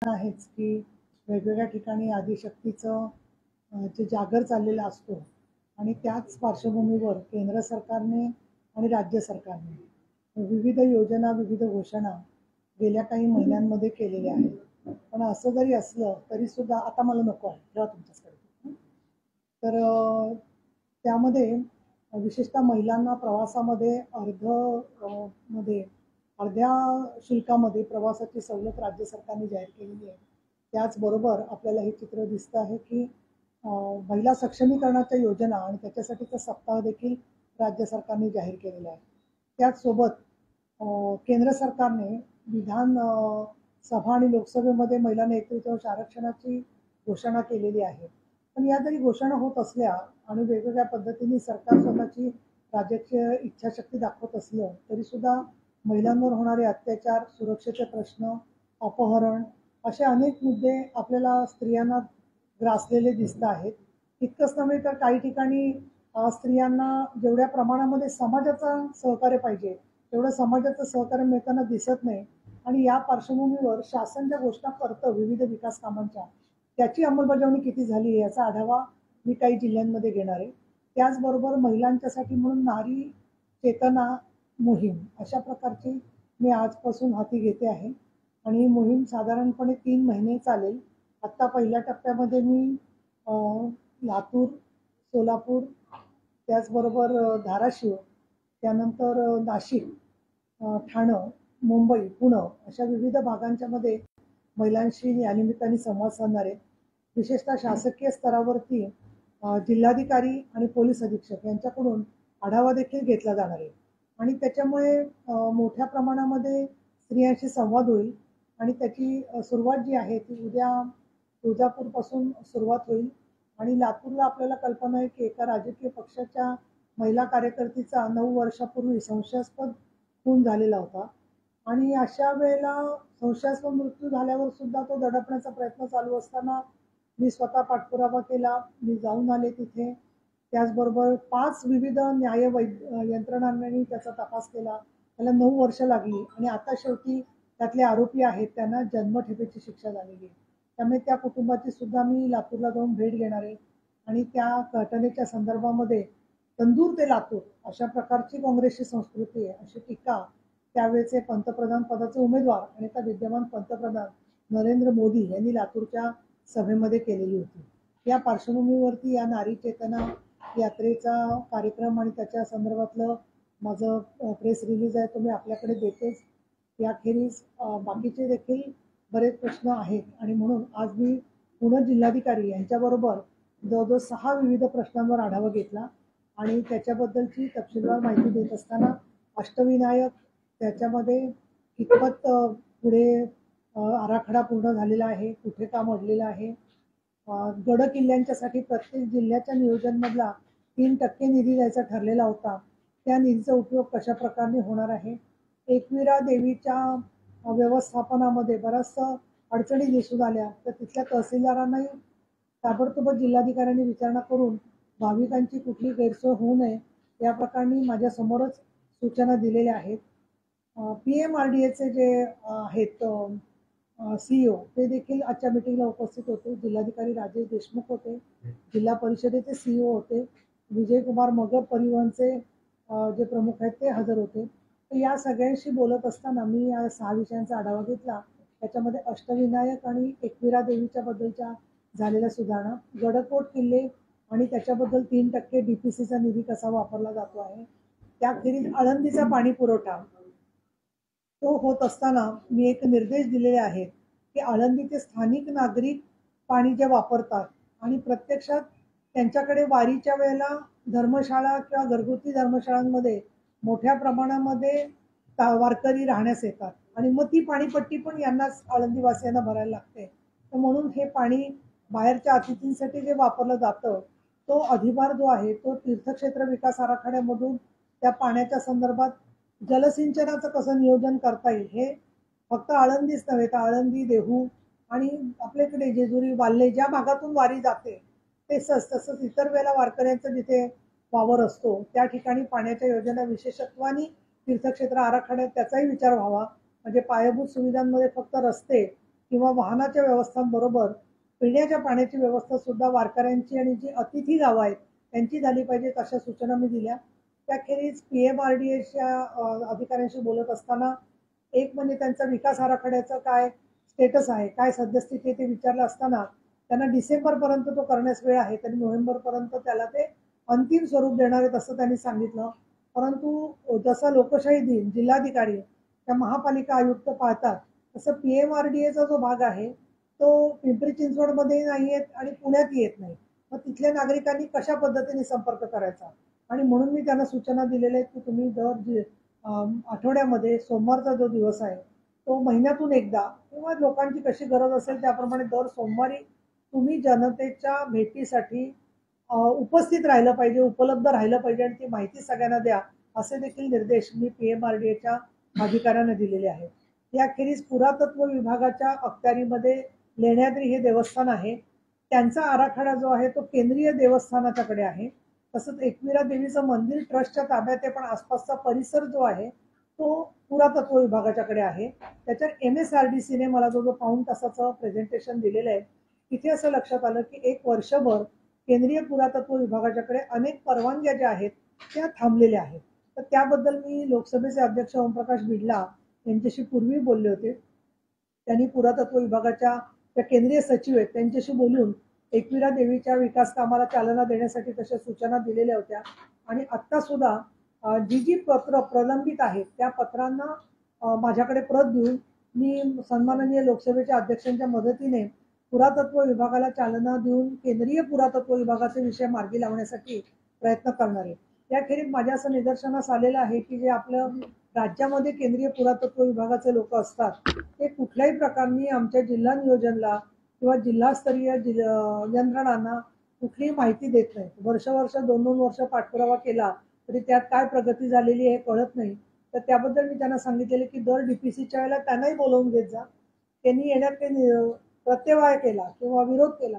आहेच की वेगवेगळ्या ठिकाणी आदिशक्तीचं जे जागर चाललेला असतो आणि त्याच पार्श्वभूमीवर केंद्र सरकारने आणि राज्य सरकारने विविध योजना विविध घोषणा गेल्या काही महिन्यांमध्ये केलेल्या आहेत. पण असं जरी असलं तरी सुद्धा आता मला नको आहे जेव्हा तुमच्याकडे तर त्यामध्ये विशेषतः महिलांना प्रवासामध्ये मध्ये अर्ध्या शुल्कामध्ये प्रवासाची सवलत राज्य सरकारने जाहीर केलेली आहे. त्याचबरोबर आपल्याला हे चित्र दिसतं आहे की महिला सक्षमीकरणाच्या योजना आणि त्याच्यासाठीचा सप्ताह देखील राज्य सरकारने जाहीर केलेला आहे. त्याचसोबत केंद्र सरकारने विधान सभा आणि लोकसभेमध्ये महिला नेतृत्वांश आरक्षणाची घोषणा केलेली आहे. पण या जरी घोषणा होत असल्या आणि वेगवेगळ्या पद्धतीने सरकार स्वतःची राजकीय इच्छाशक्ती दाखवत असलं तरी सुद्धा महिलांवर होणारे अत्याचार, सुरक्षेचे प्रश्न, अपहरण असे अनेक मुद्दे आपल्याला स्त्रियांना ग्रासलेले दिसत आहेत. इतकंच नव्हे तर काही ठिकाणी स्त्रियांना जेवढ्या प्रमाणामध्ये समाजाचा सहकार्य पाहिजे तेवढं समाजाचं सहकार्य मिळताना दिसत नाही. आणि या पार्श्वभूमीवर शासन ज्या घोषणा करतं विविध विकास कामांच्या त्याची अंमलबजावणी किती झाली याचा आढावा मी काही जिल्ह्यांमध्ये घेणार आहे. त्याचबरोबर महिलांच्यासाठी म्हणून नारी चेतना मोहीम अशा प्रकारची मी आजपासून हाती घेते आहे आणि ही मोहीम साधारणपणे 3 महिने चालेल. आत्ता पहिल्या टप्प्यामध्ये मी लातूर, सोलापूर, त्याचबरोबर धाराशिव, त्यानंतर नाशिक, ठाणं, मुंबई, पुणे अशा विविध भागांच्या मध्ये महिलांशी या निमित्ताने संवाद साधणार आहे. विशेषतः शासकीय स्तरावरती जिल्हाधिकारी आणि पोलीस अधीक्षक यांच्याकडून आढावा देखील घेतला जाणार आहे आणि त्याच्यामुळे मोठ्या प्रमाणामध्ये स्त्रियांशी संवाद होईल आणि त्याची सुरुवात जी आहे ती उद्या तुळजापूरपासून सुरुवात होईल. आणि लातूरला आपल्याला कल्पना आहे की एका राजकीय पक्षाच्या महिला कार्यकर्तीचा 9 वर्षापूर्वी संशयास्पद खून झालेला होता आणि अशा वेळेला संशयास्पद मृत्यू झाल्यावर सुद्धा तो दडपण्याचा प्रयत्न चालू असताना मी स्वतः पाठपुरावा केला. मी जाऊन आले तिथे. त्याचबरोबर 5 विविध यंत्रणांनी त्याचा तपास केला. त्याला 9 वर्ष लागली आणि आता शेवटी त्यातले आरोपी आहेत त्यांना जन्मठेपेची शिक्षा झालेली आहे. त्यामुळे त्या कुटुंबाची सुद्धा मी लातूरला जाऊन भेट घेणार आहे आणि त्या घटनेच्या संदर्भामध्ये तंदूर ते लातूर अशा प्रकारची काँग्रेसची संस्कृती आहे अशी टीका त्यावेळेचे पंतप्रधान पदाचे उमेदवार आणि त्या विद्यमान पंतप्रधान नरेंद्र मोदी यांनी लातूरच्या सभेमध्ये केलेली होती. या पार्श्वभूमीवरती या नारी चेतना यात्रेचा कार्यक्रम आणि त्याच्या संदर्भातलं माझं प्रेस रिलीज आहे तो मी आपल्याकडे देतेच. याखेरीज बाकीचे देखील बरेच प्रश्न आहेत आणि म्हणून आज मी पुणे जिल्हाधिकारी यांच्याबरोबर जवळजवळ 6 विविध प्रश्नांवर आढावा घेतला आणि त्याच्याबद्दलची तपशीलवार माहिती देत असताना अष्टविनायक त्याच्यामध्ये कितपत पुढे आराखडा पूर्ण झालेला आहे, कुठे काम अडलेलं आहे, गड किल्ल्यांच्यासाठी प्रत्येक जिल्ह्याच्या नियोजनमधला 3% निधी द्यायचा ठरलेला होता, त्या निधीचा उपयोग कशा प्रकारे होणार आहे. एकविरा देवीच्या व्यवस्थापनामध्ये बऱ्याचशा अडचणी दिसून आल्या तर तिथल्या तहसीलदारांनाही ताबडतोब जिल्हाधिकाऱ्यांनी विचारणा करून भाविकांची कुठली गैरसोय होऊ नये या प्रकारे माझ्या समोरच सूचना दिलेल्या आहेत. PMRDAचे जे आहेत CEO ते देखील आजच्या मीटिंगला उपस्थित होते. जिल्हाधिकारी राजेश देशमुख होते, जिल्हा परिषदेचे CEO होते, विजयकुमार मगर परिवहनचे जे प्रमुख आहेत ते हजर होते. तर या सगळ्यांशी बोलत असताना मी या 6 विषयांचा आढावा घेतला. त्याच्यामध्ये अष्टविनायक आणि एकविरा देवीच्या बद्दलच्या झालेल्या सुधारणा, गडकोट किल्ले आणि त्याच्याबद्दल 3% DPCचा निधी कसा वापरला जातो आहे, त्याखेरीज आळंदीचा पाणी पुरवठा तो होत असताना मी एक निर्देश दिलेले आहेत की आळंदीचे स्थानिक नागरिक पाणी जे वापरतात आणि प्रत्यक्षात त्यांच्याकडे वारीच्या वेळेला धर्मशाळा किंवा घरगुती धर्मशाळांमध्ये मोठ्या प्रमाणामध्ये वारकरी राहण्यास येतात आणि मग ती पाणीपट्टी पण यांनाच आळंदीवासियांना भरायला लागते. तर म्हणून हे पाणी बाहेरच्या अतिथींसाठी जे वापरलं जातं तो अधिभार जो आहे तो तीर्थक्षेत्र विकास आराखड्यामधून त्या पाण्याच्या संदर्भात जलसिंचनाचं कसं नियोजन करता येईल हे फक्त आळंदीच नव्हे तर आळंदी, देहू आणि आपल्याकडे जेजुरी, वाल्हे ज्या भागातून वारी जाते ते तसंच इतर वेळेला वारकऱ्यांचा जिथे वावर असतो त्या ठिकाणी पाण्याच्या योजना विशेषत्वाने तीर्थक्षेत्र आराखड्यात त्याचाही विचार व्हावा. म्हणजे पायाभूत सुविधांमध्ये फक्त रस्ते किंवा वाहनाच्या व्यवस्थांबरोबर पिण्याच्या पाण्याची व्यवस्था सुद्धा वारकऱ्यांची आणि जी अतिथी गावं आहेत त्यांची झाली पाहिजेत अशा सूचना मी दिल्या. त्याखेरीज PMRDAच्या अधिकाऱ्यांशी बोलत असताना एक म्हणजे त्यांचा विकास आराखड्याचं काय स्टेटस आहे, काय सद्यस्थिती आहे ते विचारलं असताना त्यांना डिसेंबरपर्यंत तो करण्यास वेळ आहे. त्यांनी नोव्हेंबरपर्यंत त्याला ते अंतिम स्वरूप देणार आहेत असं त्यांनी सांगितलं. परंतु जसा लोकशाही दिन जिल्हाधिकारी त्या महापालिका आयुक्त पाळतात तसं PMRDAचा जो भाग आहे तो पिंपरी चिंचवडमध्ये नाही येत आणि पुण्यात येत नाही. मग तिथल्या नागरिकांनी कशा पद्धतीने संपर्क करायचा आणि म्हणून मी त्यांना सूचना दिलेल्या आहेत की तुम्ही आठवड्यामध्ये सोमवारचा जो दिवस आहे तो महिन्यातून एकदा किंवा लोकांची कशी गरज असेल त्याप्रमाणे दर सोमवारी तुम्ही जनतेच्या भेटीसाठी उपस्थित राहिलं पाहिजे, उपलब्ध राहिलं पाहिजे आणि ती माहिती सगळ्यांना द्या असे देखील निर्देश मी PMRDAच्या अधिकाऱ्यांना दिलेले आहेत. याखेरीज पुरातत्व विभागाच्या अखत्यारीमध्ये लेण्याद्री हे देवस्थान आहे. त्यांचा आराखडा जो आहे तो केंद्रीय देवस्थानाच्याकडे आहे. तसंच एकविरा देवीचं मंदिर ट्रस्टच्या ताब्यात आहे, पण आसपासचा परिसर जो आहे तो पुरातत्व विभागाच्याकडे आहे. त्याच्यात MSRDCने मला जो पाऊण तासाचं प्रेझेंटेशन दिलेलं आहे तिथे असं लक्षात आलं की एक वर्षभर केंद्रीय पुरातत्व विभागाच्याकडे अनेक परवानग्या ज्या आहेत त्या थांबलेल्या आहेत. तर त्याबद्दल मी लोकसभेचे अध्यक्ष ओमप्रकाश बिर्ला यांच्याशी पूर्वी बोलले होते. त्यांनी पुरातत्व विभागाच्या त्या केंद्रीय सचिव आहेत त्यांच्याशी बोलून एकविरा देवीच्या विकास कामाला चालना देण्यासाठी तशा सूचना दिलेल्या होत्या. आणि आत्ता सुद्धा जी जी पत्र प्रलंबित आहेत त्या पत्रांना माझ्याकडे प्रत देऊन मी सन्माननीय लोकसभेच्या अध्यक्षांच्या मदतीने पुरातत्व विभागाला चालना देऊन केंद्रीय पुरातत्व विभागाचे विषय मार्गी लावण्यासाठी प्रयत्न करणार आहे. याखेरीज माझ्या असं निदर्शनास आलेलं आहे की जे आपलं राज्यामध्ये केंद्रीय पुरातत्व विभागाचे लोक असतात ते कुठल्याही प्रकारनी आमच्या जिल्हा नियोजनला किंवा जिल्हास्तरीय यंत्रणांना कुठलीही माहिती देत नाही. वर्ष 2-2 वर्ष पाठपुरावा केला तरी त्यात काय प्रगती झालेली हे कळत नाही. तर त्याबद्दल मी त्यांना सांगितलेले की दर DPCच्या वेळेला त्यांनाही बोलवून घेत जा. त्यांनी येण्यात काही प्रत्यवाय केला किंवा विरोध केला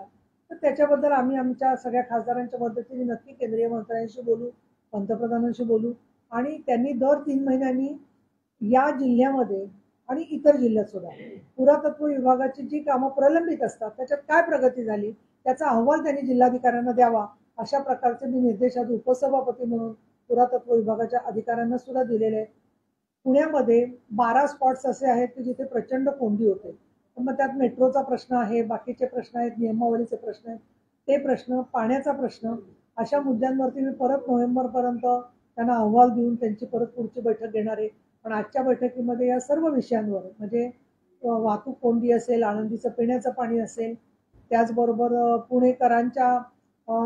तर त्याच्याबद्दल आम्ही आमच्या सगळ्या खासदारांच्या मदतीने नक्की केंद्रीय मंत्र्यांशी बोलू, पंतप्रधानांशी बोलू आणि त्यांनी दर 3 महिन्यांनी या जिल्ह्यामध्ये आणि इतर जिल्ह्यात सुद्धा पुरातत्व विभागाची जी कामं प्रलंबित असतात त्याच्यात काय प्रगती झाली त्याचा अहवाल त्यांनी जिल्हाधिकाऱ्यांना द्यावा अशा प्रकारचे मी निर्देश आज उपसभापती म्हणून पुरातत्व विभागाच्या अधिकाऱ्यांना सुद्धा दिलेले आहेत. पुण्यामध्ये 12 स्पॉट्स असे आहेत की जिथे प्रचंड कोंडी होते. मग त्यात मेट्रोचा प्रश्न आहे, बाकीचे प्रश्न आहेत, नियमावलीचे प्रश्न आहेत, ते प्रश्न, पाण्याचा प्रश्न अशा मुद्द्यांवरती मी परत नोव्हेंबरपर्यंत त्यांना अहवाल देऊन त्यांची परत पुढची बैठक घेणार आहे. पण आजच्या बैठकीमध्ये या सर्व विषयांवर म्हणजे वाहतूक कोंडी असेल, आळंदीचं पिण्याचं पाणी असेल, त्याचबरोबर पुणेकरांच्या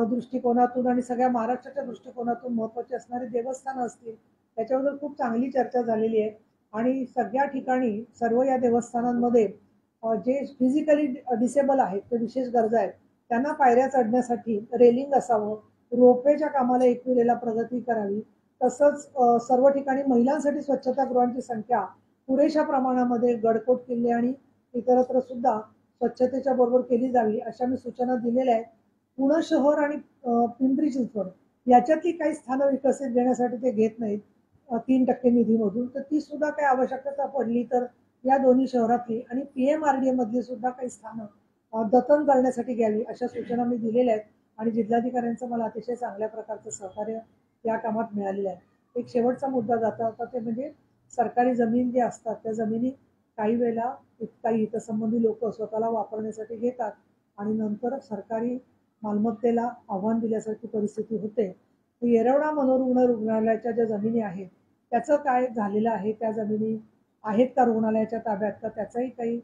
दृष्टिकोनातून आणि सगळ्या महाराष्ट्राच्या दृष्टिकोनातून महत्त्वाची असणारी देवस्थानं असतील त्याच्याबद्दल खूप चांगली चर्चा झालेली आहे. आणि सगळ्या ठिकाणी सर्व या देवस्थानांमध्ये जे फिजिकली डिसेबल आहेत ते विशेष गरजा आहेत त्यांना पायऱ्या चढण्यासाठी रेलिंग असावं, रोपवेच्या कामाला एकविरेला प्रगती करावी, तसंच सर्व ठिकाणी महिलांसाठी स्वच्छतागृहांची संख्या पुरेशा प्रमाणामध्ये गडकोट किल्ले आणि इतरत्र सुद्धा स्वच्छतेच्या बरोबर केली जावी अशा मी सूचना दिलेल्या आहेत. पुणे शहर आणि पिंपरी चिंचवड याच्यातली काही स्थानं विकसित घेण्यासाठी ते घेत नाहीत 3% निधीमधून, तर ती सुद्धा काही आवश्यकता पडली तर या दोन्ही शहरातली आणि PMRDA मधली सुद्धा काही स्थानं जतन करण्यासाठी घ्यावी अशा सूचना मी दिलेल्या आहेत. आणि जिल्हाधिकाऱ्यांचं मला अतिशय चांगल्या प्रकारचं सहकार्य या कामात मिळालेलं आहे. एक शेवटचा मुद्दा जाता होता ते म्हणजे सरकारी जमीन जे असतात त्या जमिनी काही वेळेला काही हितसंबंधी लोक स्वतःला वापरण्यासाठी घेतात आणि नंतर सरकारी मालमत्तेला आव्हान दिल्यासारखी परिस्थिती होते. येरवडा मनोरुग्ण रुग्णालयाच्या ज्या जमिनी आहेत त्याचं काय झालेलं आहे, त्या जमिनी आहेत का रुग्णालयाच्या ताब्यात का त्याचाही काही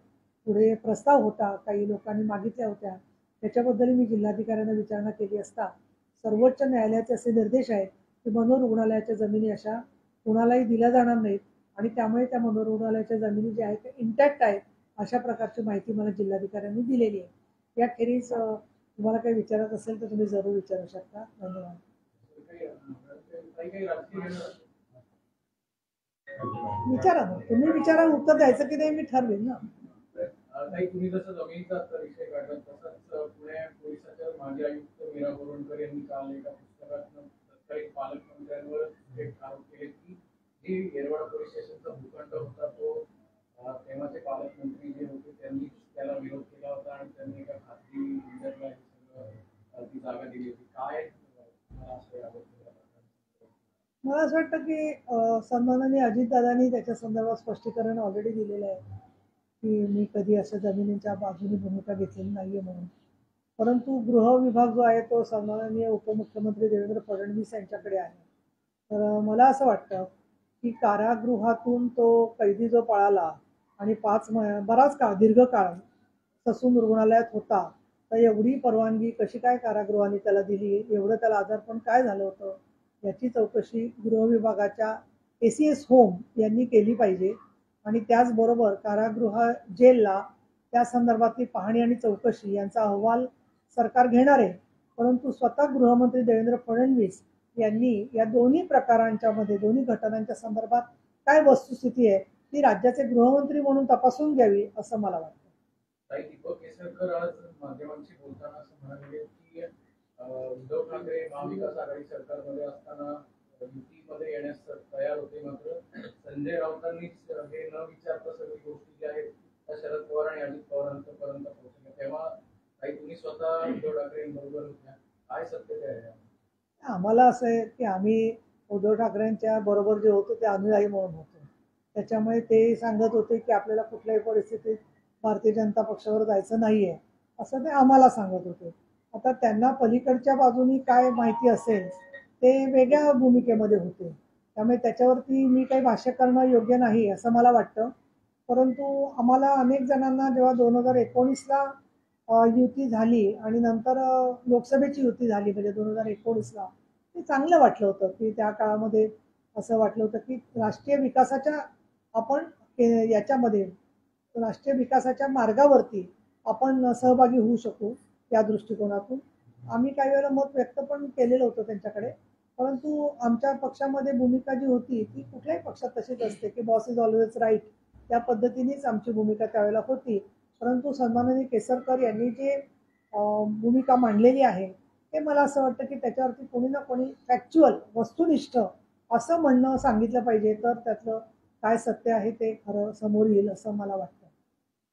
पुढे प्रस्ताव होता, काही लोकांनी मागितल्या होत्या. त्याच्याबद्दल मी जिल्हाधिकाऱ्यांना विचारणा केली असता सर्वोच्च न्यायालयाचे असे निर्देश आहेत की मनोरुग्णालयाच्या जमिनी अशा कुणालाही दिल्या जाणार नाहीत आणि त्यामुळे त्या मनोरुग्णालयाच्या जमिनी ज्या आहेत त्या इंटॅक्ट आहेत अशा प्रकारची माहिती मला जिल्हाधिकाऱ्यांनी दिलेली आहे. याखेरीज तुम्हाला काही विचारत असेल तर तुम्ही जरूर विचारू शकता. धन्यवाद. विचारा ना, तुम्ही विचारा, उत्तर द्यायचं की नाही मी ठरवेन ना. तुम्ही जसं जमिनीचा विषय काढला तसंच पुणे पोलिसाच्या माजी आयुक्त मीरा बोरवणकर यांनी काल एका पुस्तकातून तत्कालीन पालकमंत्र्यांवर एक आरोप केले की जी येरवडा पोलीस स्टेशनचा भूखंड होता तो तेव्हाचे पालकमंत्री जे होते त्यांनी त्यांनी एका खासगी बिल्डरला हे सगळं ती जागा दिली होती. काय तुम्हाला असं याबद्दल मला असं वाटतं की सन्माननीय अजितदादांनी त्याच्या संदर्भात स्पष्टीकरण ऑलरेडी दिलेलं आहे की मी कधी अशा जमिनीच्या बाजूने भूमिका घेतलेली नाहीये म्हणून. परंतु गृह विभाग जो आहे तो सन्माननीय उपमुख्यमंत्री देवेंद्र फडणवीस यांच्याकडे आहे. तर मला असं वाटतं की कारागृहातून तो कैदी जो पळाला आणि बराच काळ दीर्घ काळ ससून रुग्णालयात होता, तर एवढी परवानगी कशी काय कारागृहाने त्याला दिली, एवढं त्याला आजारपण काय झालं होतं, याची चौकशी गृह विभागाच्या ACS होम यांनी केली पाहिजे. आणि त्याचबरोबर कारागृह जेलला त्या संदर्भातली पाहणी आणि चौकशी यांचा अहवाल सरकार घेणार आहे. परंतु स्वतः गृहमंत्री देवेंद्र फडणवीस यांनी या दोन्ही प्रकारांच्या मध्ये दोन्ही घटनांच्या संदर्भात काय वस्तुस्थिती आहे ती राज्याचे गृहमंत्री म्हणून तपासून घ्यावी असं मला वाटतं. ताई दीपक केसरकर आज माध्यमांशी बोलताना असं म्हणाले की उद्धव ठाकरे महाविकास आघाडी सरकारमध्ये असताना युतीमध्ये येण्यास तयार होते, मात्र संजय राऊतांनीच हे न विचारता सगळी गोष्टी ज्या आहेत त्या शरद पवार आणि अजित पवारांपर्यंत पोहोचल्या. तेव्हा ताई तुम्ही स्वतः उद्धव ठाकरेंबरोबर होत्या, काय सत्य ते आहे? आम्हाला असं आहे की आम्ही उद्धव ठाकरेंच्या बरोबर जे होतो ते अनुयायी म्हणून होतो. त्याच्यामुळे ते सांगत होते की आपल्याला कुठल्याही परिस्थितीत भारतीय जनता पक्षावर जायचं नाहीये असं ते आम्हाला सांगत होते. आता त्यांना पलीकडच्या बाजूनी काय माहिती असेल ते वेगळ्या भूमिकेमध्ये होते, त्यामुळे त्याच्यावरती मी काही भाष्य करणं योग्य नाही असं मला वाटतं. परंतु आम्हाला अनेक जणांना जेव्हा 2019ला युती झाली आणि नंतर लोकसभेची युती झाली म्हणजे 2019ला, ते चांगलं वाटलं होतं की त्या काळामध्ये असं वाटलं होतं की राष्ट्रीय विकासाच्या आपण याच्यामध्ये राष्ट्रीय विकासाच्या मार्गावरती आपण सहभागी होऊ शकू. या दृष्टिकोनातून आम्ही काही वेळेला मत व्यक्त पण केलेलं होतं त्यांच्याकडे. परंतु आमच्या पक्षामध्ये भूमिका जी होती ती कुठल्याही पक्षात तशीच असते की बॉस इज ऑलवेज राईट, त्या पद्धतीनेच आमची भूमिका त्यावेळेला होती. परंतु सन्माननीय केसरकर यांनी जे भूमिका मांडलेली आहे ते मला असं वाटतं की त्याच्यावरती कोणी ना कोणी फॅक्च्युअल वस्तुनिष्ठ असं म्हणणं सांगितलं पाहिजे, तर त्यातलं काय सत्य आहे ते खरं समोर येईल असं मला वाटतं.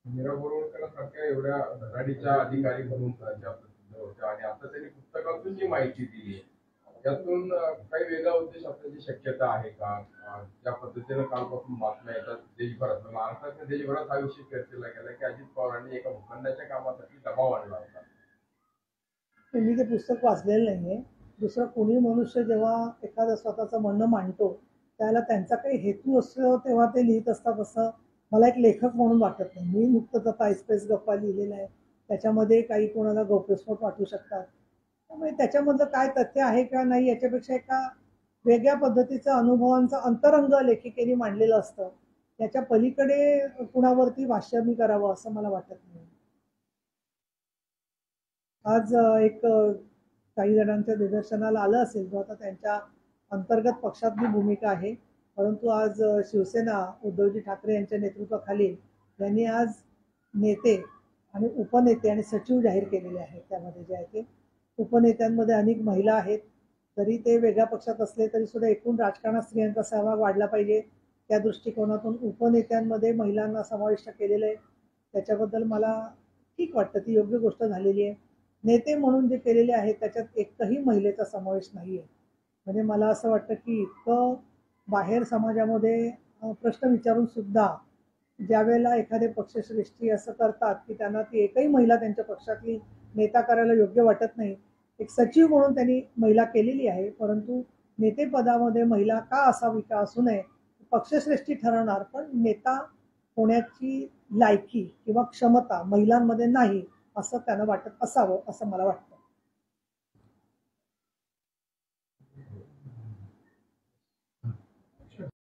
मीरा बोरवणकरांसारख्या एवढ्या धडाडीच्या अधिकारी म्हणून ज्या प्रसिद्ध होत्या आणि आता त्यांनी पुस्तकातून जी माहिती दिली त्यातून काही वेगळा उद्देश असण्याची शक्यता आहे का? ज्या पद्धतीनं कालपासून बातम्या येतात देशभरात, महाराष्ट्रात देशभरात हा विषय चर्चेला गेला की अजित पवारांनी एका भूखंडाच्या कामासाठी दबाव आणला होता. मी ते पुस्तक वाचलेलं नाहीये. दुसरं कोणी मनुष्य जेव्हा एखादं स्वतःचं म्हणणं मांडतो त्याला त्यांचा काही हेतू असतो तेव्हा ते लिहित असतात असं मला एक लेखक म्हणून वाटत नाही. मी नुकतंच आता ऐसपैस गप्पा लिहिलेला आहे, त्याच्यामध्ये काही कोणाला गौप्यस्फोट वाटू शकतात. त्यामुळे त्याच्यामधलं काय तथ्य आहे किंवा नाही याच्यापेक्षा एका वेगळ्या पद्धतीचं अनुभवांचं अंतरंग लेखिकेने मांडलेलं असतं, त्याच्या पलीकडे कुणावरती भाष्य मी करावं असं मला वाटत नाही. आज एक काही जणांच्या निदर्शनाला आलं असेल जो आता त्यांच्या अंतर्गत पक्षातली भूमिका आहे. परंतु आज शिवसेना उद्धवजी ठाकरे यांच्या नेतृत्वाखाली यांनी आज नेते आणि उपनेते आणि सचिव जाहीर केलेले आहेत. त्यामध्ये जे आहे ते उपनेत्यांमध्ये अनेक महिला आहेत. जरी ते वेगळ्या पक्षात असले तरी सुद्धा एकूण राजकारणात स्त्रियांचा सहभाग वाढला पाहिजे त्या दृष्टिकोनातून उपनेत्यांमध्ये महिलांना समाविष्ट केलेलं आहे. त्याच्याबद्दल मला ठीक वाटतं, ती योग्य गोष्ट झालेली आहे. नेते म्हणून जे केलेले आहे त्याच्यात एकही महिलेचा समावेश नाही आहे. म्हणजे मला असं वाटतं की इतकं बाहेर समाजामध्ये प्रश्न विचारून सुद्धा ज्या वेळेला एखादे पक्षश्रेष्ठी असं करतात की त्यांना ती एकही महिला त्यांच्या पक्षातली नेता करायला योग्य वाटत नाही. एक सचिव म्हणून त्यांनी महिला केलेली आहे, परंतु नेतेपदामध्ये महिला का असावी का असू नये पक्षश्रेष्ठी ठरवणार, पण नेता होण्याची लायकी किंवा क्षमता महिलांमध्ये नाही असं त्यांना वाटत असावं असं मला वाटतं.